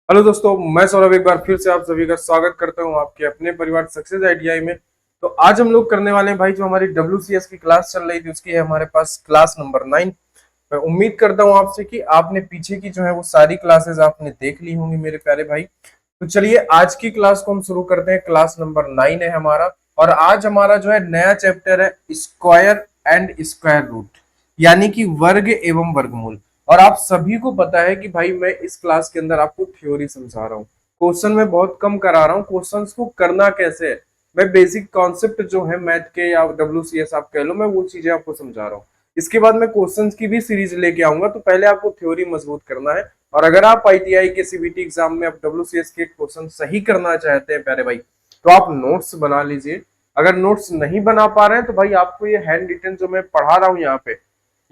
Hello दोस्तों, मैं सौरभ एक बार फिर से आप सभी का स्वागत करता हूं आपके अपने परिवार सक्सेस आईटीआई में। तो आज हम लोग करने वाले हैं भाई, जो हमारी डब्ल्यूसीएस की क्लास चल रही थी उसकी है हमारे पास क्लास नंबर 9। मैं उम्मीद करता हूं आपसे कि आपने पीछे की जो है वो सारी क्लासेस आपने देख ली होंगी मेरे प्यारे भाई। तो चलिए आज की क्लास को हम शुरू करते हैं। क्लास नंबर 9 है हमारा, और आज हमारा जो है नया चैप्टर है स्क्वायर एंड स्क्वायर रूट, यानी कि वर्ग एवं वर्गमूल। और आप सभी को पता है कि भाई मैं इस क्लास के अंदर आपको थ्योरी समझा रहा हूँ, क्वेश्चन में बहुत कम करा रहा हूँ। क्वेश्चंस को करना कैसे है, मैं बेसिक कॉन्सेप्ट जो है मैथ के या डब्ल्यूसीएस आप कह लो, मैं वो चीजें आपको समझा रहा हूँ। इसके बाद मैं क्वेश्चंस की भी सीरीज लेके आऊंगा, तो पहले आपको थ्योरी मजबूत करना है। और अगर आप आईटीआई के सीबीटी एग्जाम में आप डब्ल्यूसीएस के क्वेश्चन सही करना चाहते हैं प्यारे भाई, तो आप नोट्स बना लीजिए। अगर नोट्स नहीं बना पा रहे हैं तो भाई आपको ये हैंड रिटन जो मैं पढ़ा रहा हूँ यहाँ पे,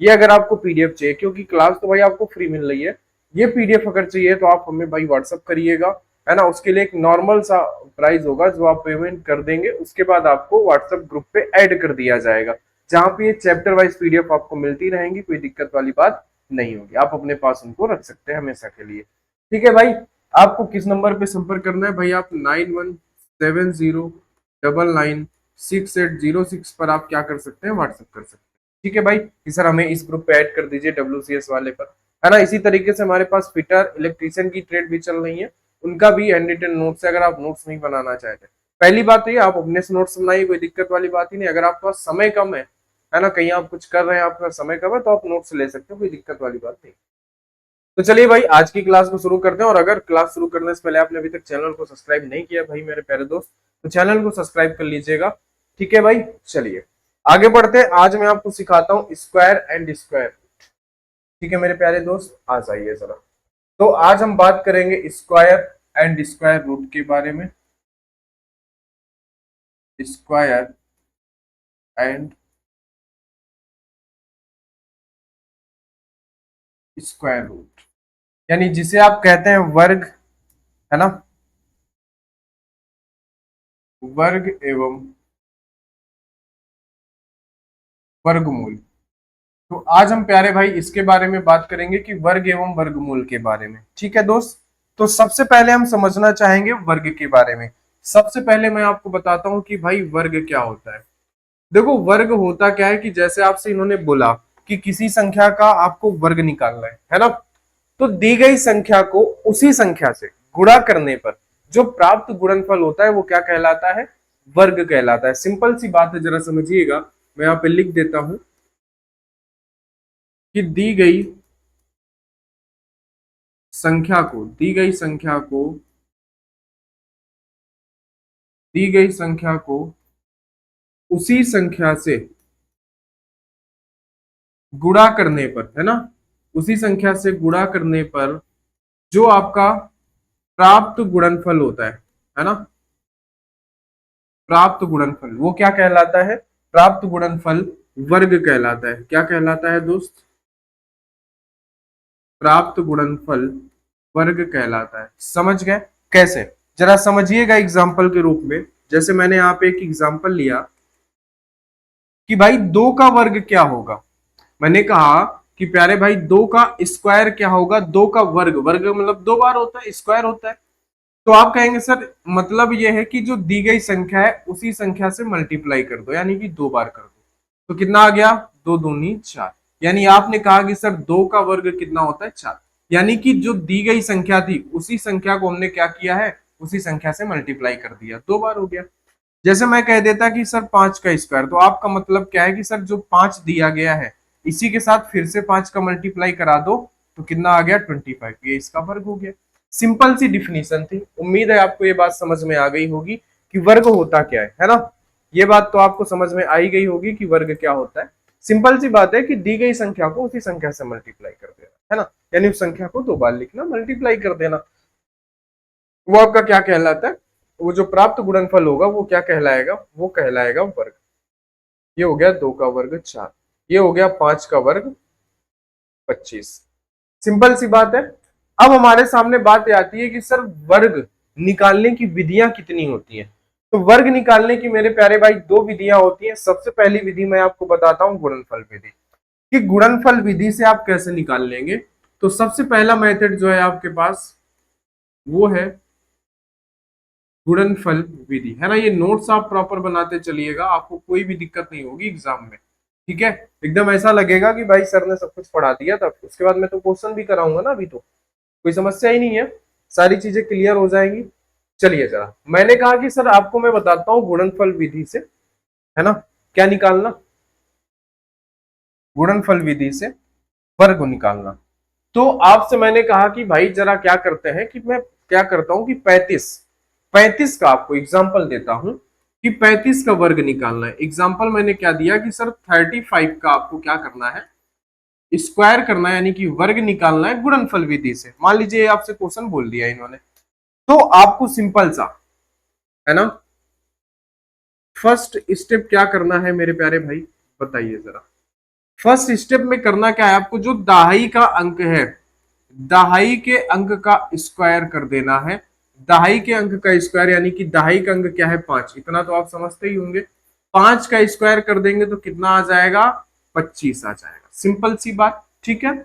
ये अगर आपको पीडीएफ चाहिए, क्योंकि क्लास तो भाई आपको फ्री मिल रही है, ये पीडीएफ अगर चाहिए तो आप हमें भाई व्हाट्सअप करिएगा, है ना। उसके लिए एक नॉर्मल सा प्राइस होगा जो आप पेमेंट कर देंगे, उसके बाद आपको व्हाट्सएप ग्रुप पे ऐड कर दिया जाएगा, जहां पे ये चैप्टर वाइज पीडीएफ आपको मिलती रहेंगी। कोई दिक्कत वाली बात नहीं होगी, आप अपने पास उनको रख सकते हैं हमेशा के लिए। ठीक है भाई, आपको किस नंबर पे संपर्क करना है भाई, आप 91709996 पर आप क्या कर सकते हैं, व्हाट्सएप कर सकते हैं। ठीक है भाई, कि सर हमें इस ग्रुप पे ऐड कर दीजिए डब्ल्यूसीएस वाले पर, है ना। इसी तरीके से हमारे पास फिटर इलेक्ट्रीशियन की ट्रेड भी चल रही है, उनका भी हैंड रिटन नोट्स है। अगर आप नोट्स नहीं बनाना चाहते, पहली बात तो ये, आप अपने से नोट्स बनाइए, कोई दिक्कत वाली बात ही नहीं। अगर आपके पास समय कम है ना, कहीं आप कुछ कर रहे हैं, आपका समय कम है, तो आप नोट्स ले सकते हो, कोई दिक्कत वाली बात नहीं। तो चलिए भाई आज की क्लास को शुरू करते हैं। और अगर क्लास शुरू करने से पहले आपने अभी तक चैनल को सब्सक्राइब नहीं किया भाई मेरे प्यारे दोस्त, तो चैनल को सब्सक्राइब कर लीजिएगा। ठीक है भाई, चलिए आगे बढ़ते हैं। आज मैं आपको सिखाता हूँ स्क्वायर एंड स्क्वायर। ठीक है मेरे प्यारे दोस्त, आ जाइए जरा। तो आज हम बात करेंगे स्क्वायर एंड स्क्वायर रूट के बारे में। स्क्वायर एंड स्क्वायर रूट, यानी जिसे आप कहते हैं वर्ग, है ना, वर्ग एवं वर्गमूल। तो आज हम प्यारे भाई इसके बारे में बात करेंगे कि वर्ग एवं वर्गमूल के बारे में। ठीक है दोस्त, तो सबसे पहले हम समझना चाहेंगे वर्ग के बारे में। सबसे पहले मैं आपको बताता हूं कि भाई वर्ग क्या होता है। देखो वर्ग होता क्या है, कि जैसे आपसे इन्होंने बोला कि किसी संख्या का आपको वर्ग निकालना है ना, तो दी गई संख्या को उसी संख्या से गुणा करने पर जो प्राप्त गुणनफल होता है वो क्या कहलाता है, वर्ग कहलाता है। सिंपल सी बात है, जरा समझिएगा। मैं यहाँ पे लिख देता हूं कि दी गई संख्या को उसी संख्या से गुणा करने पर, है ना, उसी संख्या से गुणा करने पर जो आपका प्राप्त गुणनफल होता है ना, प्राप्त गुणनफल वो क्या कहलाता है, प्राप्त गुणनफल वर्ग कहलाता है। क्या कहलाता है दोस्त, प्राप्त गुणनफल वर्ग कहलाता है। समझ गए कैसे, जरा समझिएगा एग्जाम्पल के रूप में। जैसे मैंने यहाँ पे एक एग्जाम्पल लिया कि भाई दो का वर्ग क्या होगा। मैंने कहा कि प्यारे भाई दो का स्क्वायर क्या होगा, दो का वर्ग, वर्ग मतलब दो बार होता है, स्क्वायर होता है। तो आप कहेंगे सर मतलब ये है कि जो दी गई संख्या है उसी संख्या से मल्टीप्लाई कर दो, यानी कि दो बार कर दो। तो कितना आ गया, दो दूनी चार। यानी आपने कहा कि सर दो का वर्ग कितना होता है, चार। यानी कि जो दी गई संख्या थी उसी संख्या को हमने क्या किया है, उसी संख्या से मल्टीप्लाई कर दिया, दो बार हो गया। जैसे मैं कह देता कि सर पांच का स्क्वायर, तो आपका मतलब क्या है कि सर जो पांच दिया गया है इसी के साथ फिर से पांच का मल्टीप्लाई करा दो, तो कितना आ गया 25, ये इसका वर्ग हो गया। सिंपल सी डिफिनीशन थी। उम्मीद है आपको ये बात समझ में आ गई होगी कि वर्ग होता क्या है ना। ये बात तो आपको समझ में आई गई होगी कि वर्ग क्या होता है। सिंपल सी बात है कि दी गई संख्या को उसी संख्या से मल्टीप्लाई कर देना, है ना, यानी उस संख्या को दो बार लिखना, मल्टीप्लाई कर देना। वो आपका क्या कहलाता है, वो जो प्राप्त गुणनफल होगा वो क्या कहलाएगा, वो कहलाएगा वर्ग। ये हो गया दो का वर्ग चार, ये हो गया पांच का वर्ग 25। सिंपल सी बात है। अब हमारे सामने बात आती है कि सर वर्ग निकालने की विधियां कितनी होती हैं। तो वर्ग निकालने की मेरे प्यारे भाई दो विधियां होती हैं। सबसे पहली विधि मैं आपको बताता हूं गुणनफल विधि, कि गुणनफल विधि से आप कैसे निकाल लेंगे। तो सबसे पहला मेथड जो है आपके पास वो है गुणनफल विधि, है ना। ये नोट्स आप प्रॉपर बनाते चलिएगा, आपको कोई भी दिक्कत नहीं होगी एग्जाम में, ठीक है। एकदम ऐसा लगेगा कि भाई सर ने सब कुछ पढ़ा दिया था, उसके बाद मैं तो क्वेश्चन भी कराऊंगा ना, अभी तो कोई समस्या ही नहीं है, सारी चीजें क्लियर हो जाएंगी। चलिए जरा, मैंने कहा कि सर आपको मैं बताता हूँ गुणनफल विधि से, है ना, क्या निकालना, गुणनफल विधि से वर्ग निकालना। तो आपसे मैंने कहा कि भाई जरा क्या करते हैं कि मैं क्या करता हूं कि 35 35 का आपको एग्जांपल देता हूं कि 35 का वर्ग निकालना है। एग्जांपल मैंने क्या दिया कि सर 35 का आपको क्या करना है, स्क्वायर करना है, यानी कि वर्ग निकालना है गुणनफल विधि से। मान लीजिए आपसे क्वेश्चन बोल दिया इन्होंने, तो आपको सिंपल सा, है ना, फर्स्ट स्टेप क्या करना है मेरे प्यारे भाई, बताइए जरा। फर्स्ट स्टेप में करना क्या है आपको, जो दहाई का अंक है, दहाई के अंक का स्क्वायर कर देना है। दहाई के अंक का स्क्वायर यानी कि दहाई का अंक क्या है, 5, इतना तो आप समझते ही होंगे। 5 का स्क्वायर कर देंगे तो कितना आ जाएगा, 25 आ जाएगा, सिंपल सी बात, ठीक है।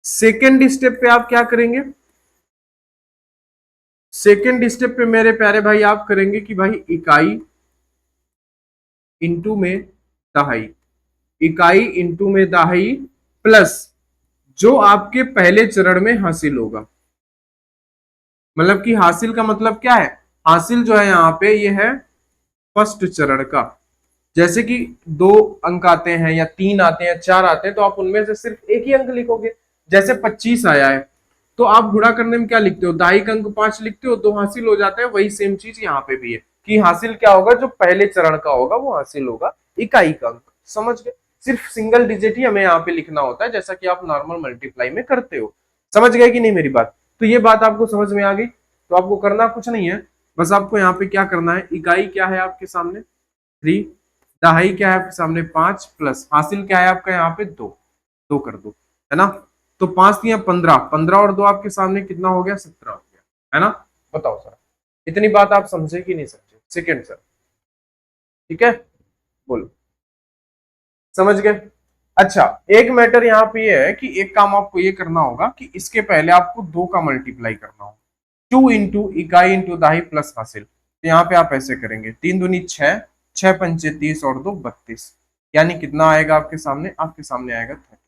सेकेंड स्टेप पे आप क्या करेंगे, सेकेंड स्टेप पे मेरे प्यारे भाई आप करेंगे कि भाई इकाई इंटू में दहाई, इकाई इंटू में दहाई प्लस जो आपके पहले चरण में हासिल होगा। मतलब कि हासिल का मतलब क्या है, हासिल जो है यहाँ पे ये है फर्स्ट चरण का। जैसे कि 2 अंक आते हैं या 3 आते हैं, 4 आते हैं, तो आप उनमें से सिर्फ एक ही अंक लिखोगे। जैसे 25 आया है, तो आप गुणा करने में क्या लिखते हो, दाई का अंक 5 लिखते हो, 2 हासिल हो जाते हैं। वही सेम चीज यहाँ पे भी है कि हासिल क्या होगा, जो पहले चरण का होगा वो हासिल होगा इकाई का अंक। समझ गए, सिर्फ सिंगल डिजिट ही हमें यहाँ पे लिखना होता है, जैसा कि आप नॉर्मल मल्टीप्लाई में करते हो। समझ गए कि नहीं मेरी बात, तो ये बात आपको समझ में आ गई। तो आपको करना कुछ नहीं है, बस आपको यहाँ पे क्या करना है, इकाई क्या है आपके सामने 3, दहाई क्या है आपके सामने 5, प्लस हासिल क्या है आपका यहाँ पे 2, 2 कर दो, है ना। तो 5 दिया 15, 15 और 2 आपके सामने कितना हो गया, 17 हो गया, है ना। बताओ सर, इतनी बात आप समझे कि नहीं समझे, सेकेंड सर, ठीक है, बोलो, समझ गए। अच्छा, एक मैटर यहाँ पे ये है कि एक काम आपको ये करना होगा कि इसके पहले आपको 2 का मल्टीप्लाई करना होगा। 2 इंटू इकाई इंटू दाही प्लस हासिल, तो यहाँ पे आप ऐसे करेंगे, 3 दूनी 6, 6 पंचे 30 और 2 32, यानी कितना आएगा आपके सामने आएगा 30।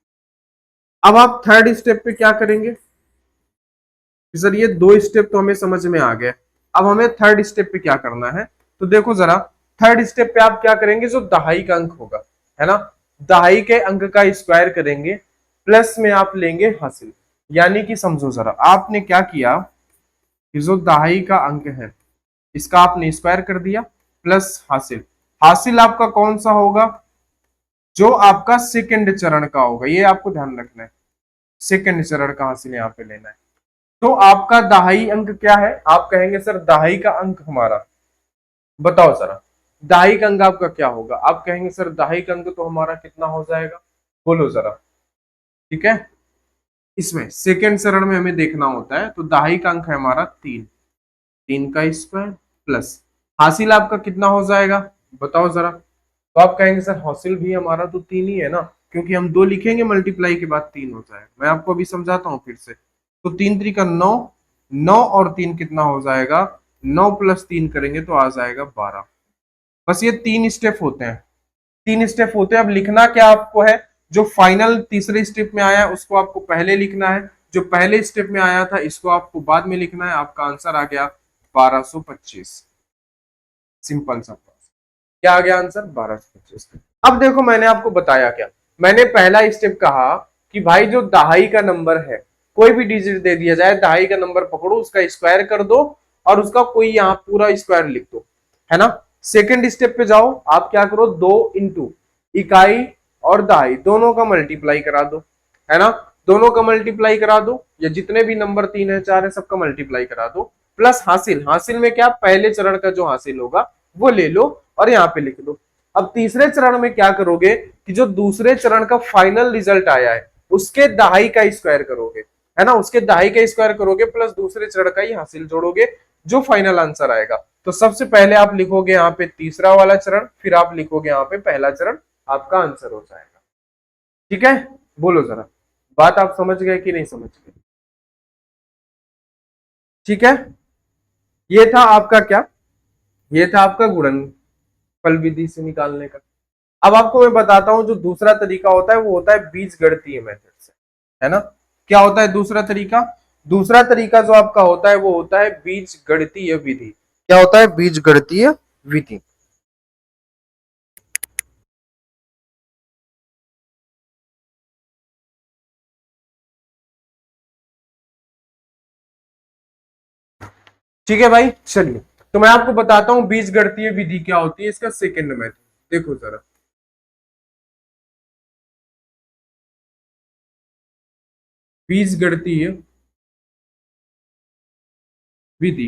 अब आप थर्ड स्टेप पे क्या करेंगे कि सर ये 2 स्टेप तो हमें समझ में आ गए, अब हमें थर्ड स्टेप पे क्या करना है। तो देखो जरा, थर्ड स्टेप पे आप क्या करेंगे, जो दहाई का अंक होगा, है ना, दहाई के अंक का स्क्वायर करेंगे, प्लस में आप लेंगे हासिल। यानी कि समझो जरा, आपने क्या किया कि जो दहाई का अंक है इसका आपने स्क्वायर कर दिया, प्लस हासिल। हासिल आपका कौन सा होगा, जो आपका सेकंड चरण का होगा, ये आपको ध्यान रखना है, सेकंड चरण का हासिल यहाँ पे लेना है। तो आपका दहाई अंक क्या है, आप कहेंगे सर दहाई का अंक हमारा, बताओ जरा, दहाई का अंक आपका क्या होगा, आप कहेंगे सर दहाई का अंक तो हमारा कितना हो जाएगा, बोलो जरा, ठीक है। इसमें सेकंड चरण में हमें देखना होता है, तो दहाई का अंक है हमारा 3, 3 का स्क्वायर प्लस हासिल आपका कितना हो जाएगा, बताओ जरा। तो आप कहेंगे सर हासिल भी हमारा तो 3 ही है ना, क्योंकि हम 2 लिखेंगे मल्टीप्लाई के बाद 3 हो जाएगा। मैं आपको अभी समझाता हूँ फिर से, तो 3 3 का 9, 9 और 3 कितना हो जाएगा, 9 प्लस 3 करेंगे तो आ जाएगा 12। बस ये 3 स्टेप होते हैं, 3 स्टेप होते हैं। अब लिखना क्या आपको है, जो फाइनल तीसरे स्टेप में आया है उसको आपको पहले लिखना है, जो पहले स्टेप में आया था इसको आपको बाद में लिखना है। आपका आंसर आ गया 1225, सिंपल सा। क्या आ गया आंसर, 1225। अब देखो मैंने आपको बताया क्या, मैंने पहला स्टेप कहा कि भाई जो दहाई का नंबर है, कोई भी डिजिट दे दिया जाए, दहाई का नंबर पकड़ो, उसका स्क्वायर कर दो और उसका कोई यहाँ पूरा स्क्वायर लिख दो, है ना। सेकंड स्टेप पे जाओ, आप क्या करो, 2 इंटू इकाई और दहाई दोनों का मल्टीप्लाई करा दो, है ना, दोनों का मल्टीप्लाई करा दो, या जितने भी नंबर 3 है 4 है सबका मल्टीप्लाई करा दो, प्लस हासिल, हासिल में क्या, पहले चरण का जो हासिल होगा वो ले लो और यहाँ पे लिख दो। अब तीसरे चरण में क्या करोगे कि जो दूसरे चरण का फाइनल रिजल्ट आया है उसके दहाई का स्क्वायर करोगे, है ना, उसके दहाई का स्क्वायर करोगे प्लस दूसरे चरण का ही हासिल जोड़ोगे, जो फाइनल आंसर आएगा। तो सबसे पहले आप लिखोगे यहाँ पे तीसरा वाला चरण, फिर आप लिखोगे यहाँ पे पहला चरण, आपका आंसर हो जाएगा, ठीक है। बोलो जरा, बात आप समझ गए कि नहीं समझ गए, ठीक है, ये था आपका क्या, ये था आपका गुणनफल विधि से निकालने का। अब आपको मैं बताता हूं जो दूसरा तरीका होता है वो होता है बीजगणितीय मेथड से, है ना। क्या होता है दूसरा तरीका? दूसरा तरीका जो आपका होता है वो होता है बीजगणितीय विधि। क्या होता है? बीजगणितीय विधि। ठीक है भाई, चलिए तो मैं आपको बताता हूं बीजगणितीय विधि क्या होती है, इसका सेकंड मेथड देखो जरा। बीजगणितीय विधि,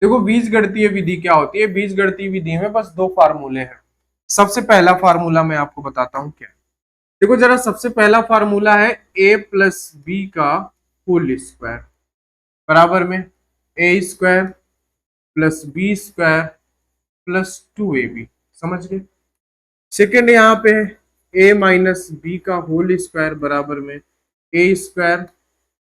देखो बीजगणितीय विधि क्या होती है। बीजगणितीय विधि में बस दो फार्मूले हैं। सबसे पहला फार्मूला मैं आपको बताता हूं क्या है। देखो जरा, सबसे पहला फार्मूला है a प्लस बी का होल स्क्वायर बराबर में A square plus B square plus 2ab। समझ गए? सेकेंड यहाँ पे a माइनस बी का होल स्क्वायर बराबर में A square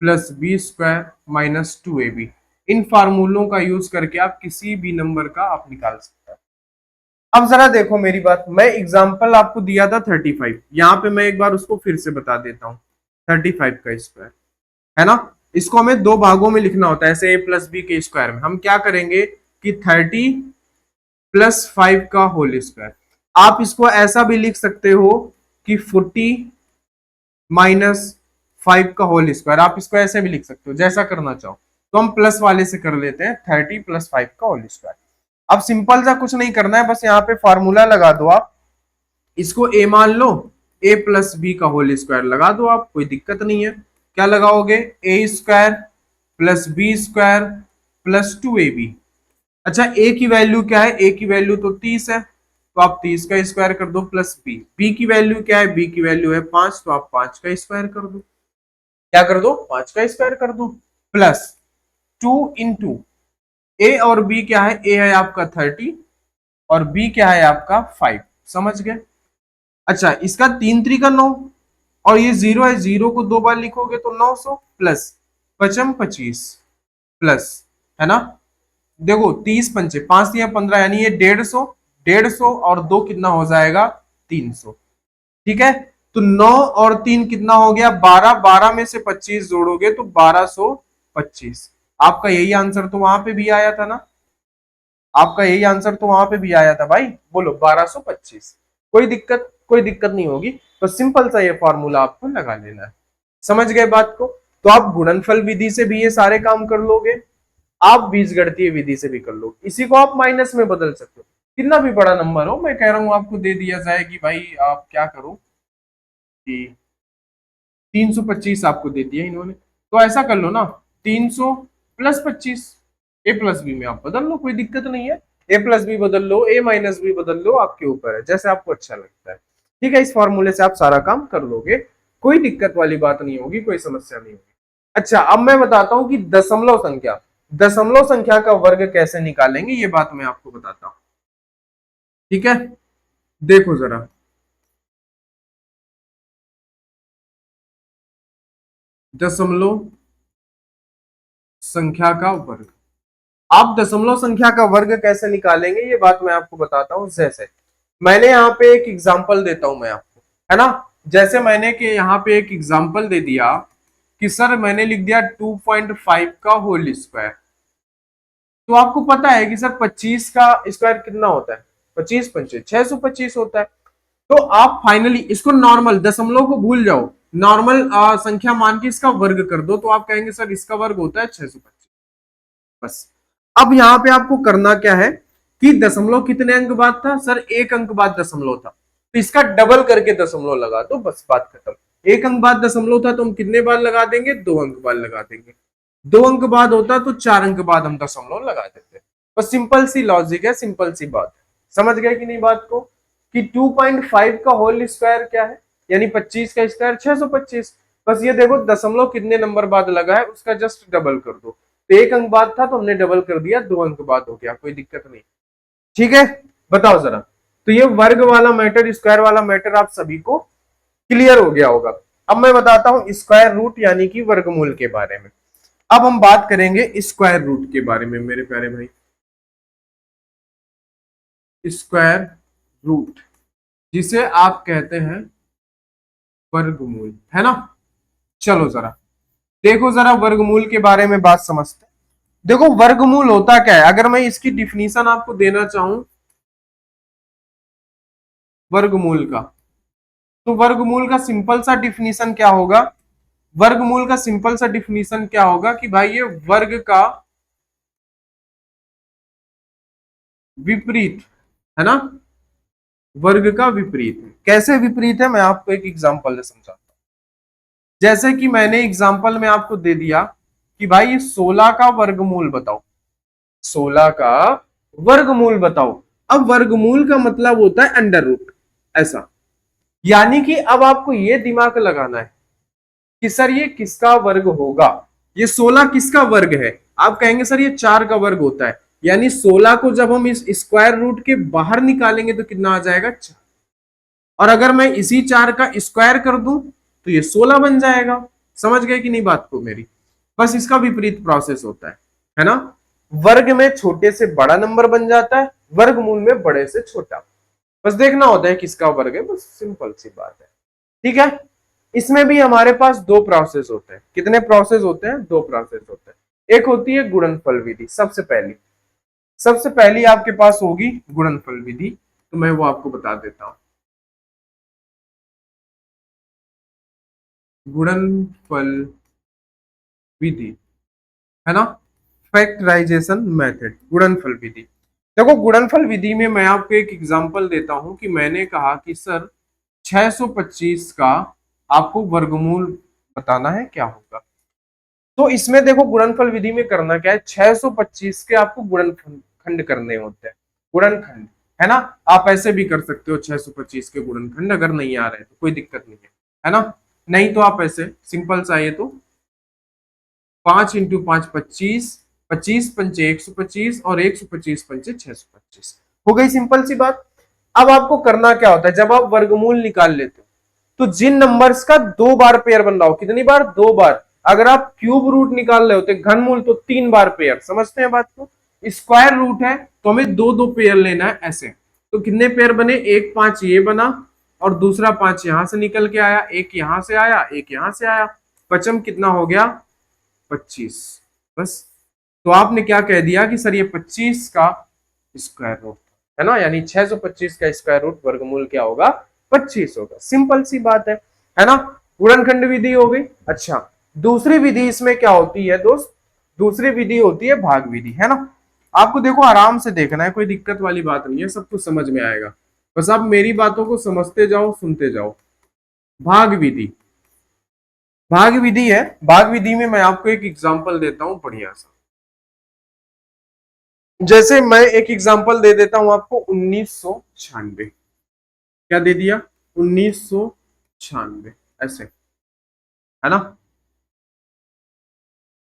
plus B square minus 2ab। इन फार्मूलों का यूज करके आप किसी भी नंबर का आप निकाल सकते हैं। अब जरा देखो मेरी बात, मैं एग्जांपल आपको दिया था 35, यहाँ पे मैं एक बार उसको फिर से बता देता हूँ। 35 का स्क्वायर, है ना। इसको हमें दो भागों में लिखना होता है, ऐसे ए प्लस बी के स्क्वायर में हम क्या करेंगे कि 30 + 5 का होल स्क्वायर। आप इसको ऐसा भी लिख सकते हो कि 40 - 5 का होल स्क्वायर। आप इसको ऐसे भी लिख सकते हो, जैसा करना चाहो। तो हम प्लस वाले से कर लेते हैं, 30 + 5 का होल स्क्वायर। अब सिंपल सा कुछ नहीं करना है, बस यहाँ पे फॉर्मूला लगा दो आप। इसको ए मान लो, a प्लस बी का होल स्क्वायर लगा दो आप, कोई दिक्कत नहीं है। क्या लगाओगे? A square plus B square plus 2ab। अच्छा, a की वैल्यू क्या है? a की वैल्यू तो 30 है, तो आप 30 का स्क्वायर कर दो प्लस b की वैल्यू क्या है? b की वैल्यू है 5, तो आप 5 का स्क्वायर कर दो। क्या कर दो? 5 का स्क्वायर कर दो प्लस 2 * a और b क्या है? a है आपका 30 और b क्या है आपका 5। समझ गए? अच्छा, इसका 3 × 3 = 9 और ये 0 है, 0 को दो बार लिखोगे तो 900 प्लस 25 प्लस, है ना। देखो 30 × 5 = 5 या 15, यानी ये 150, 150 और 2 कितना हो जाएगा? 300। ठीक है, तो 9 और 3 कितना हो गया? 12, 12 में से 25 जोड़ोगे तो 1225। आपका यही आंसर तो वहां पे भी आया था ना, आपका यही आंसर तो वहां पे भी आया था भाई। बोलो 1225। कोई दिक्कत नहीं होगी। तो सिंपल सा ये फॉर्मूला आपको लगा लेना है। समझ गए बात को? तो आप गुणनफल विधि से भी ये सारे काम कर लोगे, आप बीजगणितीय विधि से भी कर लोगे। इसी को आप माइनस में बदल सकते हो। कितना भी बड़ा नंबर हो, मैं कह रहा हूं आपको दे दिया जाए कि भाई आप क्या करो कि 325 आपको दे दिया इन्होंने, तो ऐसा कर लो ना, 300 + 25। ए प्लस बी में आप बदल लो, कोई दिक्कत नहीं है। ए प्लस बी बदल लो, ए माइनस बी बदल लो, आपके ऊपर है, जैसे आपको अच्छा लगता है। ठीक है, इस फॉर्मूले से आप सारा काम कर लोगे, कोई दिक्कत वाली बात नहीं होगी, कोई समस्या नहीं होगी। अच्छा, अब मैं बताता हूं कि दशमलव संख्या का वर्ग कैसे निकालेंगे, ये बात मैं आपको बताता हूं। ठीक है, देखो जरा, दशमलव संख्या का वर्ग। आप दशमलव संख्या का वर्ग कैसे निकालेंगे, ये बात मैं आपको बताता हूं। जैसे मैंने यहाँ पे एक एग्जांपल देता हूं मैं आपको, है ना। जैसे मैंने कि यहाँ पे एक एग्जांपल दे दिया कि सर मैंने लिख दिया 2.5 का होल स्क्वायर। तो आपको पता है कि सर 25 का स्क्वायर कितना होता है? 25 × 5 = 625 होता है। तो आप फाइनली इसको नॉर्मल, दशमलव को भूल जाओ, नॉर्मल संख्या मान के इसका वर्ग कर दो, तो आप कहेंगे सर इसका वर्ग होता है 625। बस। अब यहाँ पे आपको करना क्या है कि दशमलव कितने अंक बाद था? सर एक अंक बाद दशमलव था, तो इसका डबल करके दशमलव लगा दो, बस बात खत्म। एक अंक बाद दशमलव था तो हम कितने बार लगा देंगे? 2 अंक बाद लगा देंगे। 2 अंक बाद होता तो 4 अंक बाद हम दशमलव लगा देते। बस सिंपल सी लॉजिक है, सिंपल सी बात है। समझ गए कि नहीं बात को? कि 2.5 का होल स्क्वायर क्या है, यानी 25 का स्क्वायर 625। बस ये देखो दशमलव कितने नंबर बाद लगा है, उसका जस्ट डबल कर दो। तो एक अंक बाद था तो हमने डबल कर दिया, 2 अंक बाद हो गया, कोई दिक्कत नहीं। ठीक है, बताओ जरा। तो ये वर्ग वाला मैटर, स्क्वायर वाला मैटर आप सभी को क्लियर हो गया होगा। अब मैं बताता हूं स्क्वायर रूट यानी कि वर्गमूल के बारे में। अब हम बात करेंगे स्क्वायर रूट के बारे में मेरे प्यारे भाई। स्क्वायर रूट जिसे आप कहते हैं वर्गमूल, है ना। चलो जरा देखो, जरा वर्गमूल के बारे में बात समझते हैं। देखो वर्गमूल होता क्या है, अगर मैं इसकी डिफिनीशन आपको देना चाहूं वर्गमूल का, तो वर्गमूल का सिंपल सा डिफिनीशन क्या होगा, वर्गमूल का सिंपल सा डिफिनीशन क्या होगा कि भाई ये वर्ग का विपरीत, है ना। वर्ग का विपरीत है। कैसे विपरीत है, मैं आपको एक एग्जांपल से समझाता हूं। जैसे कि मैंने एग्जांपल में आपको दे दिया कि भाई ये 16 का वर्गमूल बताओ, 16 का वर्गमूल बताओ। अब वर्गमूल का मतलब होता है अंडर रूट, ऐसा। यानी कि अब आपको ये दिमाग लगाना है कि सर ये किसका वर्ग होगा, ये 16 किसका वर्ग है। आप कहेंगे सर ये 4 का वर्ग होता है, यानी 16 को जब हम इस स्क्वायर रूट के बाहर निकालेंगे तो कितना आ जाएगा 4, और अगर मैं इसी 4 का स्क्वायर कर दूं तो ये 16 बन जाएगा। समझ गए कि नहीं बात को मेरी। बस इसका विपरीत प्रोसेस होता है ना। वर्ग में छोटे से बड़ा नंबर बन जाता है, वर्गमूल में बड़े से छोटा। बस देखना होता है किसका वर्ग है, बस सिंपल सी बात है। ठीक है। इसमें भी हमारे पास दो प्रोसेस होते हैं। कितने प्रोसेस होते हैं, दो प्रोसेस होते हैं। एक होती है गुणनफल विधि, सबसे पहली आपके पास होगी गुणनफल विधि, तो मैं वो आपको बता देता हूं। गुणनफल विधि, है ना, फैक्टराइजेशन मेथड, गुणनफल विधि। देखो गुणनफल विधि में मैं आपको एक एग्जांपल देता हूं कि मैंने कहा कि सर 625 का आपको वर्गमूल बताना है क्या होगा। तो इसमें देखो गुणनफल विधि में करना क्या है, 625 के आपको गुणनखंड करने होते हैं, गुणनखंड, है ना। आप ऐसे भी कर सकते हो 625 के गुणनखंड, अगर नहीं आ रहे तो कोई दिक्कत नहीं है ना। नहीं तो आप ऐसे सिंपल सा, ये तो 5 × 5 25, 25 पंचे 125 और 125 पंचे 625, हो गई सिंपल सी बात। अब आपको करना क्या होता है, जब आप वर्गमूल निकाल लेते हो तो जिन नंबर्स का दो बार पेयर बन रहा हो, कितनी बार, दो बार। अगर आप क्यूब रूट निकाल रहे होते घनमूल तो 3 बार पेयर, समझते हैं बात को। स्क्वायर रूट है तो हमें दो दो पेयर लेना है ऐसे। तो कितने पेयर बने, एक 5 ये बना और दूसरा 5 यहां से निकल के आया, एक यहां से आया, एक यहां से आया, पचम कितना हो गया 25। बस। तो आपने क्या कह दिया कि सर ये 25 का स्क्वायर रूट, है ना, यानी 625 का स्क्वायर रूट वर्गमूल क्या होगा, 25 होगा। सिंपल सी बात है ना। गुणनखंड विधि हो गई। अच्छा, दूसरी विधि इसमें क्या होती है दोस्त, दूसरी विधि होती है भाग विधि, है ना। आपको देखो आराम से देखना है, कोई दिक्कत वाली बात नहीं है, सब कुछ समझ में आएगा। बस आप मेरी बातों को समझते जाओ, सुनते जाओ। भाग विधि, भाग विधि है। भाग विधि में मैं आपको एक एग्जांपल देता हूं बढ़िया सा। जैसे मैं एक एग्जांपल दे देता हूं आपको, 1996, क्या दे दिया, 1996, ऐसे, है ना।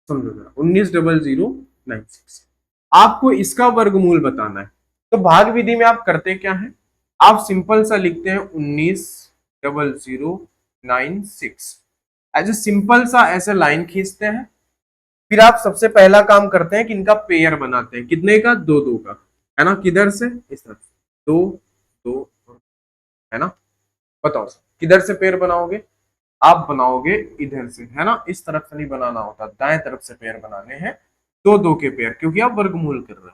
समझो जरा, 190096, आपको इसका वर्गमूल बताना है। तो भाग विधि में आप करते क्या है, आप सिंपल सा लिखते हैं 190096, ऐसे सिंपल सा ऐसे लाइन खींचते हैं। फिर आप सबसे पहला काम करते हैं कि इनका पेयर बनाते हैं, कितने का, दो दो का, है ना। किधर से, इस तरफ से, दो दो, है ना। बताओ सर किधर से पेयर बनाओगे, आप बनाओगे इधर से, है ना। इस तरफ से नहीं बनाना होता, दाएं तरफ से पेयर बनाने हैं, दो दो के पेयर, क्योंकि आप वर्गमूल कर रहे हो।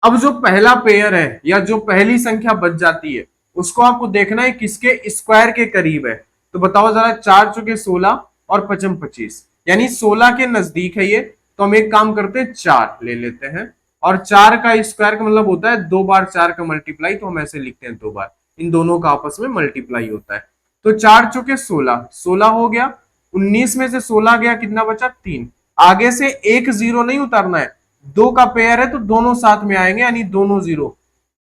अब जो पहला पेयर है या जो पहली संख्या बच जाती है उसको आपको देखना है किसके स्क्वायर के करीब है। तो बताओ जरा, 4×4 = 16 और 5×25, यानी 16 के नजदीक है ये। तो हम एक काम करते हैं, 4 ले लेते हैं, और 4 का स्क्वायर का मतलब होता है 2 बार 4 का मल्टीप्लाई, तो हम ऐसे लिखते हैं 2 बार, इन दोनों का आपस में मल्टीप्लाई होता है। तो 4×4 = 16, 16 हो गया। 19 में से 16 गया, कितना बचा, 3। आगे से एक जीरो नहीं उतारना है, दो का पेयर है तो दोनों साथ में आएंगे, यानी दोनों जीरो।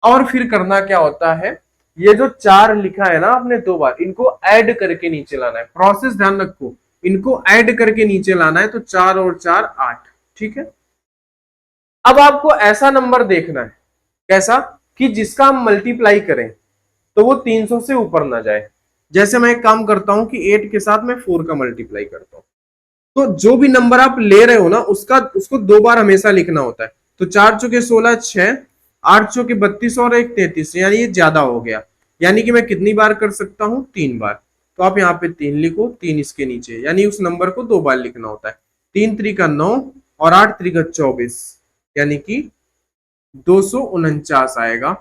और फिर करना क्या होता है, ये जो 4 लिखा है ना आपने 2 बार, इनको ऐड करके नीचे लाना है। प्रोसेस ध्यान रखो, इनको ऐड करके नीचे लाना है, तो 4 और 4 8, ठीक है। अब आपको ऐसा नंबर देखना है, कैसा, कि जिसका हम मल्टीप्लाई करें तो वो 300 से ऊपर ना जाए। जैसे मैं एक काम करता हूं कि 8 के साथ मैं 4 का मल्टीप्लाई करता हूं, तो जो भी नंबर आप ले रहे हो ना उसको 2 बार हमेशा लिखना होता है। तो 4 × 4 = 6, 8 × 32 और 1 × 33, यानी ये ज्यादा हो गया। यानी कि मैं कितनी बार कर सकता हूँ, 3 बार। तो आप यहाँ पे 3 लिखो, 3 इसके नीचे, यानी उस नंबर को 2 बार लिखना होता है। 3 × 3 = 9 और 8 × 3 = 24, यानी कि 249 आएगा।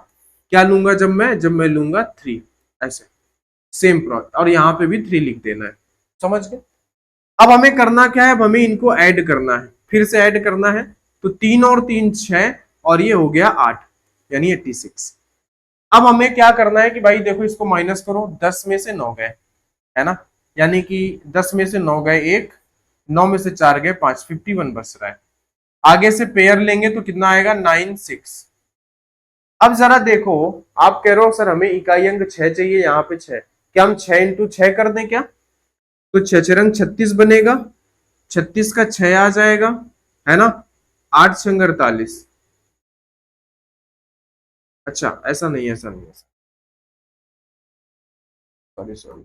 क्या लूंगा जब मैं लूंगा 3, ऐसे सेम प्रोसेस, और यहाँ पे भी 3 लिख देना है। समझ गए? अब हमें करना क्या है, अब हमें इनको ऐड करना है, फिर से ऐड करना है। तो 3 और 3 6, और ये हो गया 8, यानी 86। अब हमें क्या करना है कि भाई देखो इसको माइनस करो, 10 में से 9 गए, है ना, यानी कि 10 में से 9 गए 1, 9 में से 4 गए 5, 51 बच रहा है। आगे से पेयर लेंगे तो कितना आएगा, 9 6। अब जरा देखो, आप कह रहे हो सर हमें इकाई अंक 6 चाहिए, यहाँ पे 6, क्या हम 6 × 6 कर दें क्या? तो 6 × 6 = 36 बनेगा, 36 का 6 आ जाएगा, है ना, 8 × 6 = 48। अच्छा ऐसा नहीं, ऐसा नहीं, ऐसा, सॉरी सॉरी,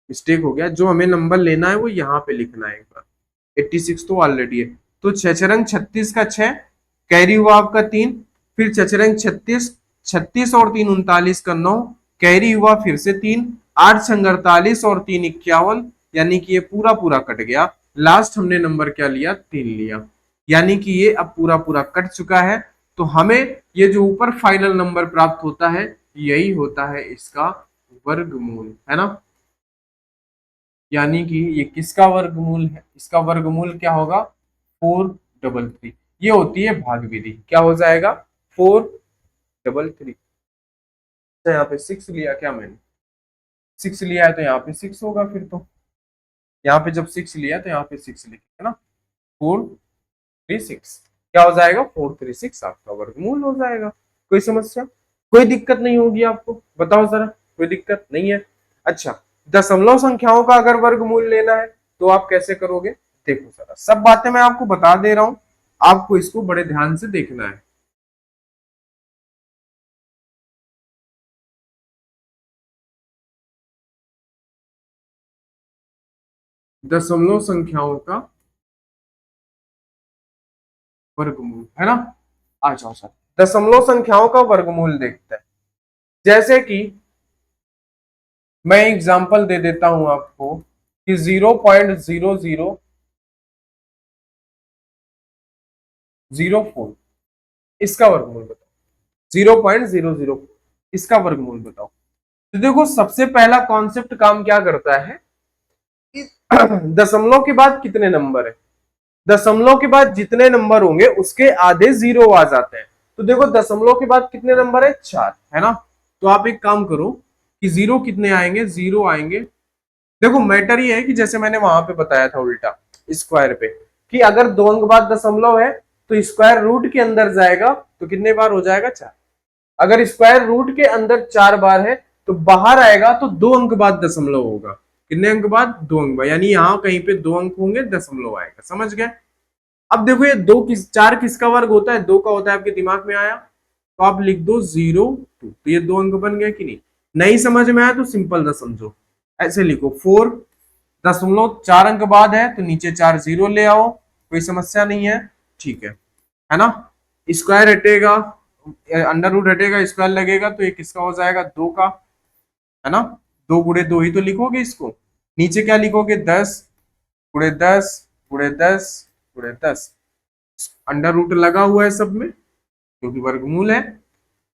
मिस्टेक हो गया। जो हमें नंबर लेना है वो यहाँ पे लिखना है एक बार। 86 तो ऑलरेडी है। तो 6 × 36 का 6, कैरी हुआ आपका 3, फिर 6 × 36, 36 और 3 39 का 9, कैरी हुआ फिर से 3, 8 × 48 और 3 51, यानी कि ये पूरा पूरा कट गया। लास्ट हमने नंबर क्या लिया, 3 लिया, यानी कि ये अब पूरा पूरा कट चुका है। तो हमें ये जो ऊपर फाइनल नंबर प्राप्त होता है, यही होता है इसका वर्गमूल, है ना। यानी कि ये किसका वर्गमूल है, इसका वर्गमूल क्या होगा, 433। ये होती है भाग विधि। क्या हो जाएगा, 433। तो यहाँ पे 6 लिया क्या मैंने, 6 लिया है तो यहाँ पे 6 होगा। फिर तो यहाँ पे जब 6 लिया तो यहाँ पे 6 लिखे, है ना, 436। क्या हो जाएगा, 436 आपका वर्गमूल हो जाएगा। कोई समस्या, कोई दिक्कत नहीं होगी आपको, बताओ जरा, कोई दिक्कत नहीं है। अच्छा, दशमलव संख्याओं का अगर वर्गमूल लेना है तो आप कैसे करोगे, देखो जरा, सब बातें मैं आपको बता दे रहा हूं, आपको इसको बड़े ध्यान से देखना है। दशमलव संख्याओं का वर्गमूल, है ना। अच्छा अच्छा, दशमलव संख्याओं का वर्गमूल देखते हैं। जैसे कि मैं एग्जांपल दे देता हूं आपको कि 0.0004, इसका वर्गमूल बताओ। 0.004, इसका वर्गमूल बताओ। तो देखो सबसे पहला कॉन्सेप्ट काम क्या करता है, दशमलव के बाद कितने नंबर है, दशमलव के बाद जितने नंबर होंगे उसके आधे जीरो आ जाते हैं। तो देखो दशमलव के बाद कितने नंबर है, 4, है ना। तो आप एक काम करो कि जीरो कितने आएंगे, जीरो आएंगे। देखो मैटर ये है कि जैसे मैंने वहां पे बताया था उल्टा, स्क्वायर पे, कि अगर 2 अंक बाद दशमलव है तो स्क्वायर रूट के अंदर जाएगा तो कितने बार हो जाएगा, 4। अगर स्क्वायर रूट के अंदर 4 बार है तो बाहर आएगा तो 2 अंक बाद दशमलव होगा। कितने अंक बाद, 2 अंक बाद, यानी यहाँ कहीं पे 2 अंक होंगे, दशमलव आएगा। समझ गए? अब देखो ये 4 किसका वर्ग होता है, 2 का होता है। आपके दिमाग में आया तो आप लिख दो 0 2, तो ये 2 अंक बन गए कि नहीं। नहीं समझ में आया तो सिंपल सा समझो, ऐसे लिखो 4, दशमलव 4 अंक बाद है तो नीचे 4 जीरो ले आओ, कोई समस्या नहीं है, ठीक है ना। स्क्वायर हटेगा, अंडर रूट हटेगा, स्क्वायर लगेगा तो ये किसका हो जाएगा, 2 का, है ना। 2 × 2 ही तो लिखोगे इसको। नीचे क्या लिखोगे, 10 × 10 × 10 × 10, अंडर रूट लगा हुआ है सब में क्योंकि वर्गमूल है।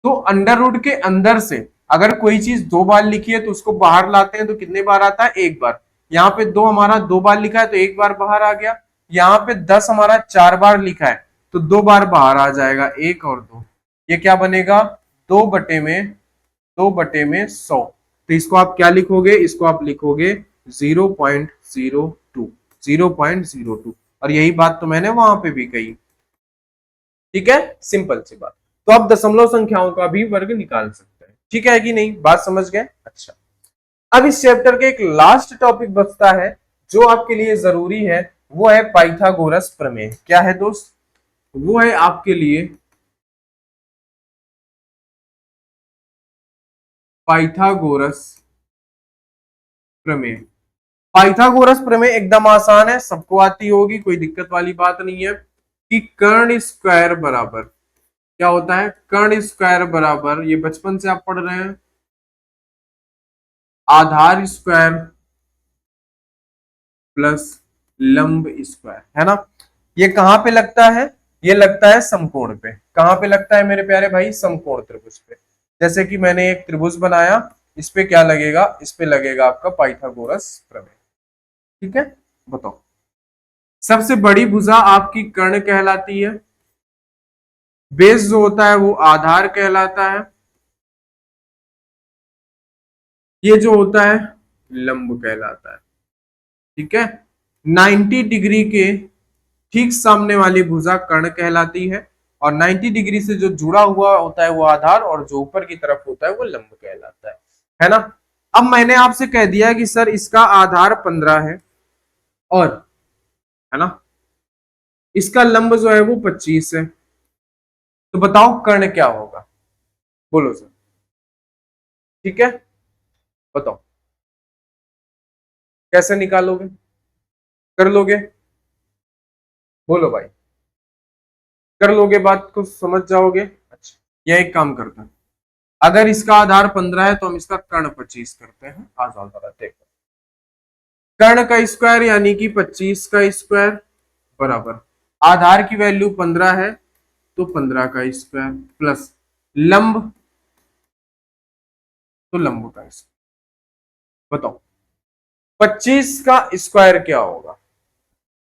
तो अंडर रूट के अंदर से अगर कोई चीज 2 बार लिखी है तो उसको बाहर लाते हैं तो कितने बार आता है, 1 बार। यहाँ पे 2 हमारा 2 बार लिखा है तो 1 बार बाहर आ गया। यहाँ पे 10 हमारा 4 बार लिखा है तो 2 बार बाहर आ जाएगा, 1 और 2। ये क्या बनेगा, 2/100। तो इसको आप क्या लिखोगे, इसको आप लिखोगे 0.02, 0.02। और यही बात तो मैंने वहां पे भी कही, ठीक है, सिंपल सी बात। तो आप दशमलव संख्याओं का भी वर्ग निकाल सकते हैं, ठीक है कि नहीं, बात समझ गए। अच्छा, अब इस चैप्टर के एक लास्ट टॉपिक बचता है जो आपके लिए जरूरी है, वो है पाइथागोरस प्रमेय। क्या है दोस्त, वो है आपके लिए पाइथागोरस प्रमेय। पाइथागोरस प्रमेय एकदम आसान है, सबको आती होगी, कोई दिक्कत वाली बात नहीं है। कि कर्ण स्क्वायर बराबर क्या होता है, कर्ण स्क्वायर बराबर, ये बचपन से आप पढ़ रहे हैं, आधार स्क्वायर प्लस लंब स्क्वायर, है ना। ये कहां पे लगता है, ये लगता है समकोण पे। कहां पे लगता है मेरे प्यारे भाई, समकोण त्रिभुज पे। जैसे कि मैंने एक त्रिभुज बनाया, इस पे क्या लगेगा, इस पे लगेगा आपका पाइथागोरस प्रमेय। ठीक है, बताओ। सबसे बड़ी भुजा आपकी कर्ण कहलाती है, बेस जो होता है वो आधार कहलाता है, ये जो होता है लंब कहलाता है। ठीक है, 90 डिग्री के ठीक सामने वाली भुजा कर्ण कहलाती है, और 90 डिग्री से जो जुड़ा हुआ होता है वो आधार, और जो ऊपर की तरफ होता है वो लंब कहलाता है ना। अब मैंने आपसे कह दिया कि सर इसका आधार 15 है, और है ना इसका लंब जो है वो 25 है, तो बताओ कर्ण क्या होगा, बोलो सर। ठीक है, बताओ कैसे निकालोगे, कर लोगे, बोलो भाई, कर लोगे, बात को समझ जाओगे। अच्छा, यह एक काम करते हैं, अगर इसका आधार 15 है तो हम इसका कर्ण 25 करते हैं। आ जाओ जरा देखो, कर्ण का स्क्वायर यानी कि 25 का स्क्वायर बराबर आधार की वैल्यू 15 है तो 15 का स्क्वायर प्लस लंब, तो लंब का स्क्वायर। बताओ 25 का स्क्वायर क्या होगा,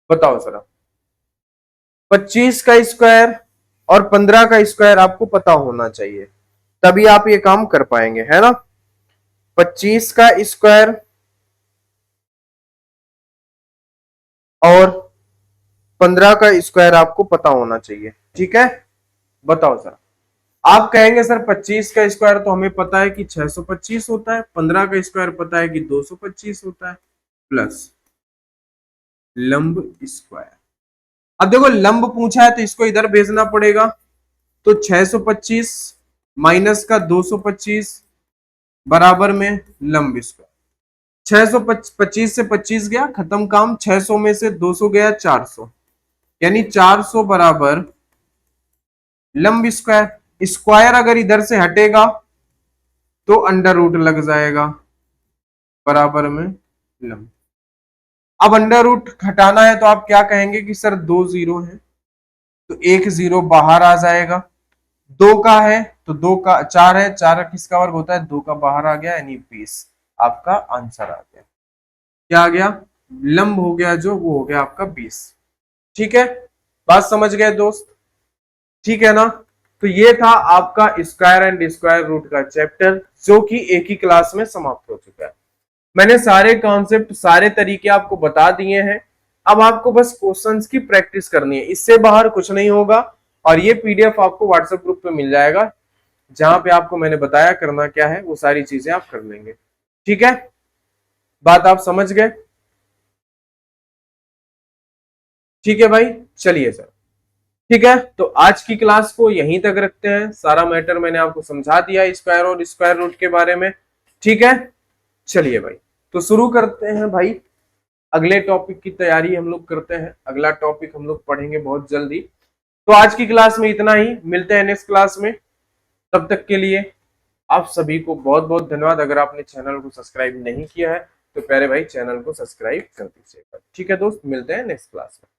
बताओ जरा। 25 का स्क्वायर और 15 का स्क्वायर आपको पता होना चाहिए, तभी आप ये काम कर पाएंगे, है ना। 25 का स्क्वायर और 15 का स्क्वायर आपको पता होना चाहिए। ठीक है, बताओ सर। आप कहेंगे सर 25 का स्क्वायर तो हमें पता है कि 625 होता है, 15 का स्क्वायर पता है कि 225 होता है, प्लस लंब स्क्वायर। अब देखो लंब पूछा है तो इसको इधर भेजना पड़ेगा, तो 625 माइनस का 225 बराबर में लंब स्क्वायर। 625 से 25 गया, खत्म काम। 600 में से 200 गया, 400, यानी 400 बराबर लंब स्क्वायर। स्क्वायर अगर इधर से हटेगा तो अंडर रूट लग जाएगा बराबर में लंब। अब अंडर रूट हटाना है तो आप क्या कहेंगे कि सर 2 जीरो है तो 1 जीरो बाहर आ जाएगा, 2 का है तो 2 का, 4 है, 4 किसका वर्ग होता है, 2 का बाहर आ गया, यानी 20। आपका आंसर आ गया, क्या आ गया, लंब हो गया जो, वो हो गया आपका 20। ठीक है, बात समझ गए दोस्त, ठीक है ना। तो ये था आपका स्क्वायर एंड स्क्वायर रूट का चैप्टर, जो कि एक ही क्लास में समाप्त हो चुका है। मैंने सारे कॉन्सेप्ट, सारे तरीके आपको बता दिए हैं, अब आपको बस क्वेश्चंस की प्रैक्टिस करनी है, इससे बाहर कुछ नहीं होगा। और ये पीडीएफ आपको व्हाट्सएप ग्रुप पे मिल जाएगा, जहां पे आपको मैंने बताया करना क्या है, वो सारी चीजें आप कर लेंगे। ठीक है, बात आप समझ गए। ठीक है भाई, चलिए सर। ठीक है, तो आज की क्लास को यहीं तक रखते हैं, सारा मैटर मैंने आपको समझा दिया स्क्वायर और स्क्वायर रूट के बारे में। ठीक है, चलिए भाई, तो शुरू करते हैं भाई, अगले टॉपिक की तैयारी हम लोग करते हैं, अगला टॉपिक हम लोग पढ़ेंगे बहुत जल्दी। तो आज की क्लास में इतना ही, मिलते हैं नेक्स्ट क्लास में, तब तक के लिए आप सभी को बहुत बहुत धन्यवाद। अगर आपने चैनल को सब्सक्राइब नहीं किया है तो प्यारे भाई चैनल को सब्सक्राइब कर दीजिएगा। ठीक है दोस्त, मिलते हैं नेक्स्ट क्लास में।